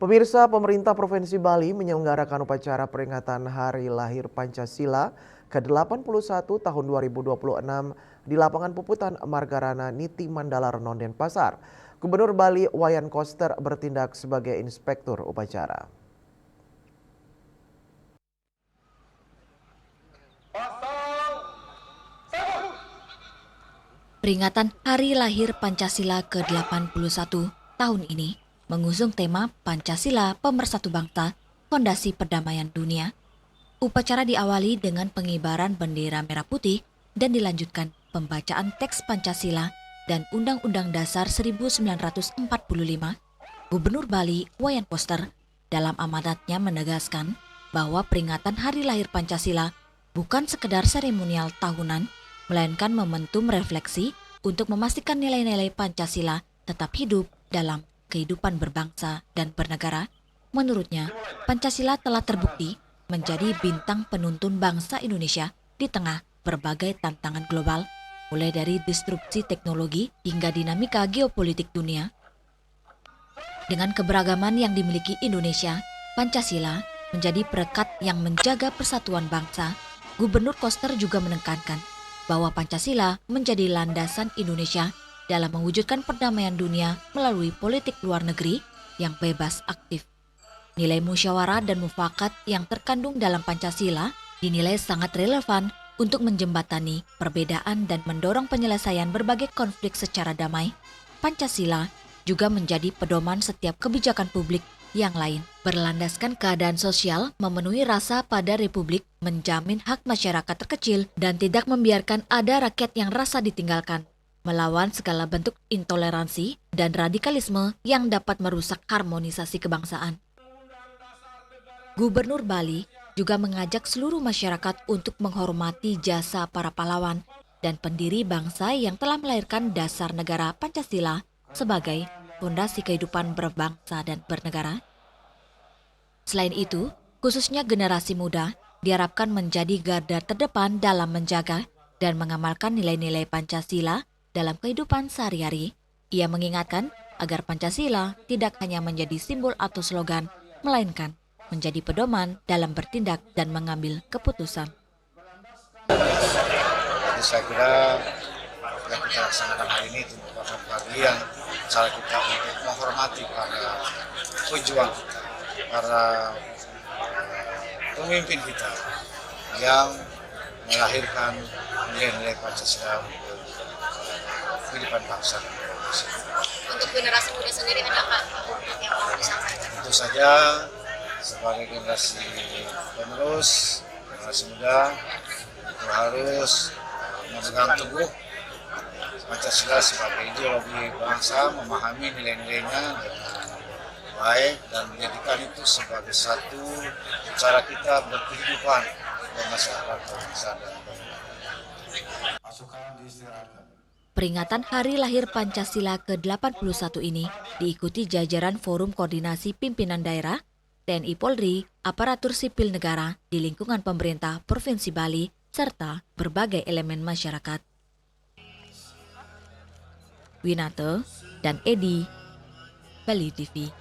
Pemirsa, pemerintah Provinsi Bali menyelenggarakan upacara peringatan Hari Lahir Pancasila ke-81 tahun 2026 di lapangan Puputan Margarana Niti Mandala Renon Denpasar. Gubernur Bali Wayan Koster bertindak sebagai inspektur upacara. Peringatan Hari Lahir Pancasila ke-81 tahun ini mengusung tema Pancasila Pemersatu Bangsa, Fondasi Perdamaian Dunia. Upacara diawali dengan pengibaran bendera merah putih dan dilanjutkan pembacaan teks Pancasila dan Undang-Undang Dasar 1945. Gubernur Bali Wayan Koster dalam amanatnya menegaskan bahwa peringatan Hari Lahir Pancasila bukan sekedar seremonial tahunan, melainkan momentum refleksi untuk memastikan nilai-nilai Pancasila tetap hidup dalam kehidupan berbangsa dan bernegara. Menurutnya, Pancasila telah terbukti menjadi bintang penuntun bangsa Indonesia di tengah berbagai tantangan global, mulai dari disrupsi teknologi hingga dinamika geopolitik dunia. Dengan keberagaman yang dimiliki Indonesia, Pancasila menjadi perekat yang menjaga persatuan bangsa. Gubernur Koster juga menekankan bahwa Pancasila menjadi landasan Indonesia dalam mewujudkan perdamaian dunia melalui politik luar negeri yang bebas aktif. Nilai musyawarah dan mufakat yang terkandung dalam Pancasila dinilai sangat relevan untuk menjembatani perbedaan dan mendorong penyelesaian berbagai konflik secara damai. Pancasila juga menjadi pedoman setiap kebijakan publik yang lain, berlandaskan keadaan sosial, memenuhi rasa pada republik, menjamin hak masyarakat terkecil, dan tidak membiarkan ada rakyat yang rasa ditinggalkan, melawan segala bentuk intoleransi dan radikalisme yang dapat merusak harmonisasi kebangsaan. Gubernur Bali juga mengajak seluruh masyarakat untuk menghormati jasa para pahlawan dan pendiri bangsa yang telah melahirkan dasar negara Pancasila sebagai fondasi kehidupan berbangsa dan bernegara. Selain itu, khususnya generasi muda diharapkan menjadi garda terdepan dalam menjaga dan mengamalkan nilai-nilai Pancasila dalam kehidupan sehari-hari. Ia mengingatkan agar Pancasila tidak hanya menjadi simbol atau slogan, melainkan menjadi pedoman dalam bertindak dan mengambil keputusan. Jadi saya kira yang kita laksanakan hari ini itu merupakan bagian cara kita untuk menghormati para pejuang kita, para pemimpin kita yang melahirkan nilai-nilai Pancasila untuk kehidupan bangsa dan Indonesia. Untuk generasi muda sendiri ada apa yang mau disampaikan? Tentu saja sebagai generasi penerus, generasi muda itu harus memegang teguh Pancasila sebagai ideologi bangsa, memahami nilai-nilainya dengan baik dan menjadikan itu sebagai satu cara kita berkehidupan bermasyarakat bangsa dan bernegara. Peringatan Hari Lahir Pancasila ke-81 ini diikuti jajaran Forum Koordinasi Pimpinan Daerah, TNI Polri, aparatur sipil negara di lingkungan pemerintah Provinsi Bali, serta berbagai elemen masyarakat. Winate dan Edi, Bali TV.